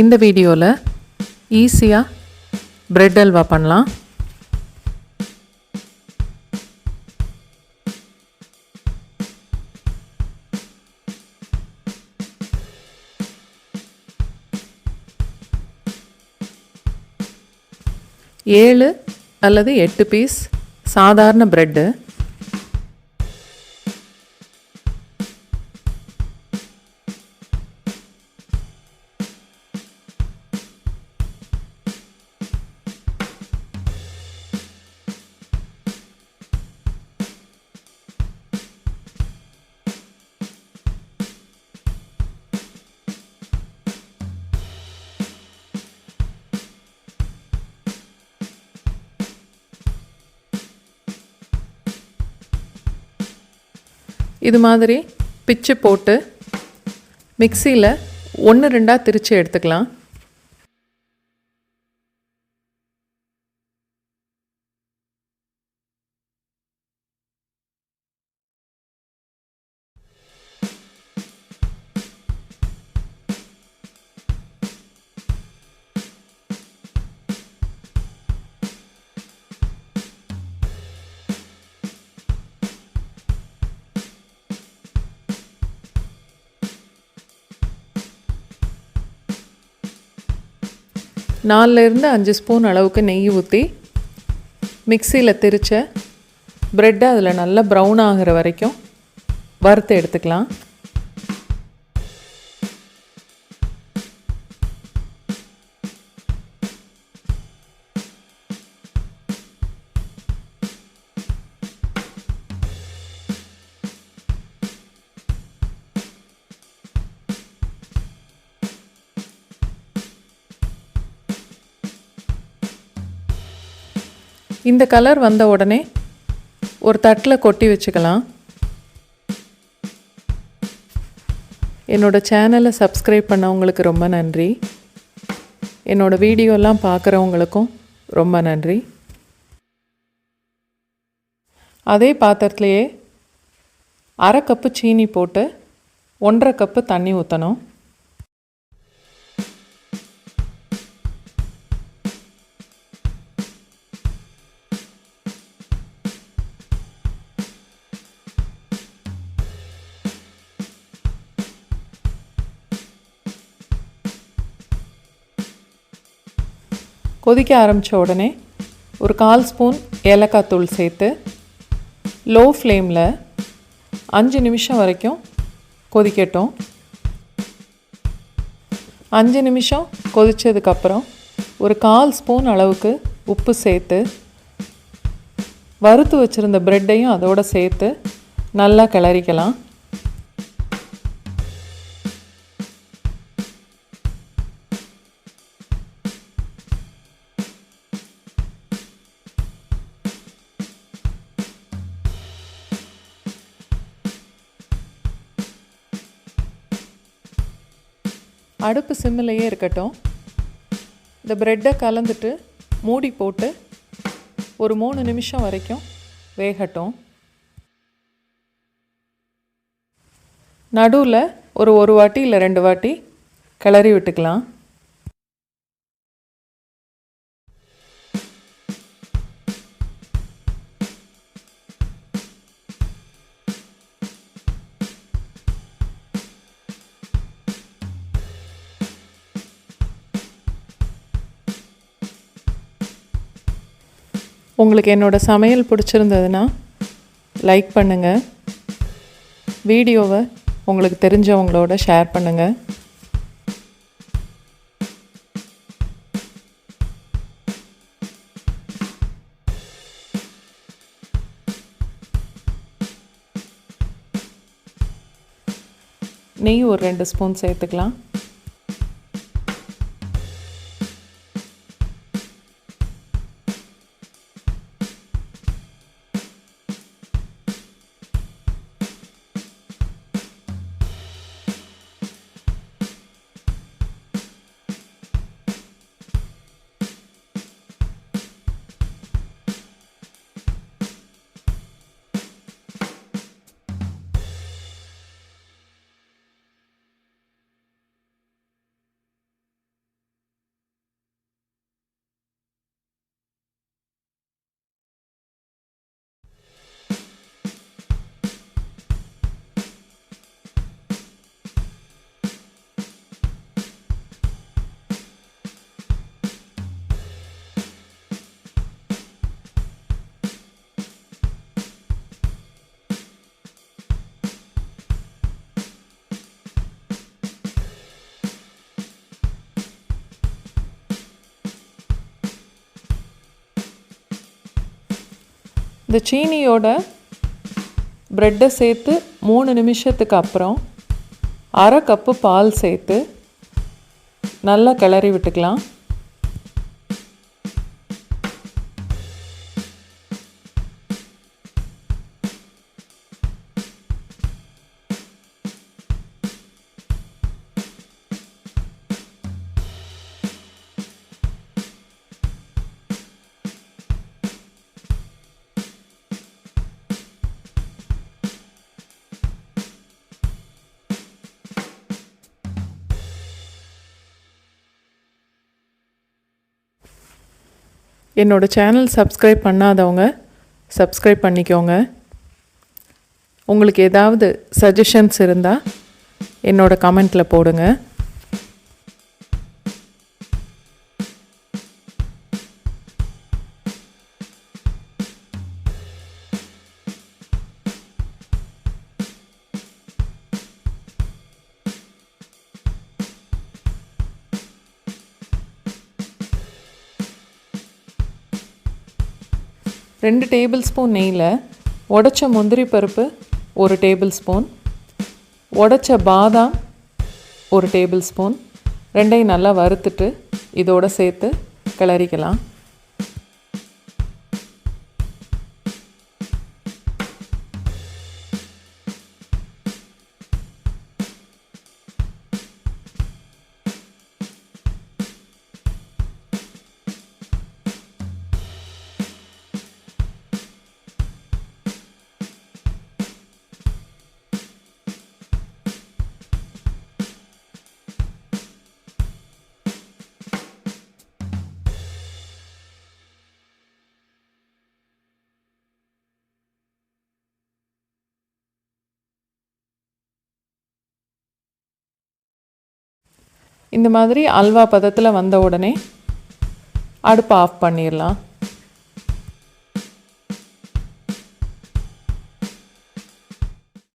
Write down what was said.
இந்த வீடியோவில் ஈஸியாக பிரெட் அல்வா பண்ணலாம். ஏழு அல்லது 8 பீஸ் சாதாரண பிரெட்டு, இது மாதிரி பிச்சு போட்டு மிக்சியில் 1-2 திரிச்சு எடுத்துக்கலாம். நாலுலேருந்து 5 ஸ்பூன் அளவுக்கு நெய் ஊற்றி மிக்சியில் திரிச்ச ப்ரெட்டை அதில் நல்லா ப்ரௌன் ஆகிற வரைக்கும் வறுத்து எடுத்துக்கலாம். இந்த கலர் வந்த உடனே ஒரு தட்டில் கொட்டி வச்சுக்கலாம். என்னோடய சேனலை சப்ஸ்கிரைப் பண்ணவங்களுக்கு ரொம்ப நன்றி. என்னோடய வீடியோலாம் பார்க்குறவங்களுக்கும் ரொம்ப நன்றி. அதே பாத்திரத்துலையே 1/2 கப்பு சீனி போட்டு 1/2 கப்பு தண்ணி ஊற்றணும். கொதிக்க ஆரம்பித்த உடனே ஒரு 1/4 ஸ்பூன் ஏலக்காய் தூள் சேர்த்து லோ ஃப்ளேமில் 5 நிமிஷம் வரைக்கும் கொதிக்கட்டும். 5 நிமிஷம் கொதித்ததுக்கப்புறம் ஒரு 1/4 ஸ்பூன் அளவுக்கு உப்பு சேர்த்து வறுத்து வச்சுருந்த ப்ரெட்டையும் அதோடு சேர்த்து நல்லா கிளறிக்கலாம். அடுப்பு சிம்மிலேயே இருக்கட்டும். இந்த ப்ரெட்டை கலந்துட்டு மூடி போட்டு ஒரு 3 நிமிஷம் வரைக்கும் வேகட்டும். நடுவில் ஒரு வாட்டி இல்லை 2 வாட்டி கிளறி விட்டுக்கலாம். உங்களுக்கு என்னோடய சமையல் பிடிச்சிருந்ததுன்னா லைக் பண்ணுங்கள். வீடியோவை உங்களுக்கு தெரிஞ்சவங்களோட ஷேர் பண்ணுங்கள். நெய் ஒரு 2 ஸ்பூன் சேர்த்துக்கலாம். இந்த சீனியோட ப்ரெட்டை சேர்த்து 3 நிமிஷத்துக்கு அப்புறம் 1/2 கப்பு பால் சேர்த்து நல்லா கிளறி விட்டுக்கலாம். என்னோட சேனல் சப்ஸ்கிரைப் பண்ணாதவங்க சப்ஸ்கிரைப் பண்ணிக்கோங்க. உங்களுக்கு ஏதாவது சஜஷன்ஸ் இருந்தால் என்னோட கமெண்ட்டில் போடுங்க. ரெண்டு டேபிள் ஸ்பூன் நெய்யில் உடைச்ச முந்திரி பருப்பு 1 டேபிள் ஸ்பூன், உடைச்ச பாதாம் 1 டேபிள் ஸ்பூன், ரெண்டையும் நல்லா வறுத்துட்டு இதோடு சேர்த்து கிளறிக்கலாம். இந்த மாதிரி அல்வா பதத்தில் வந்த உடனே அடுப்பை ஆஃப் பண்ணிடலாம்.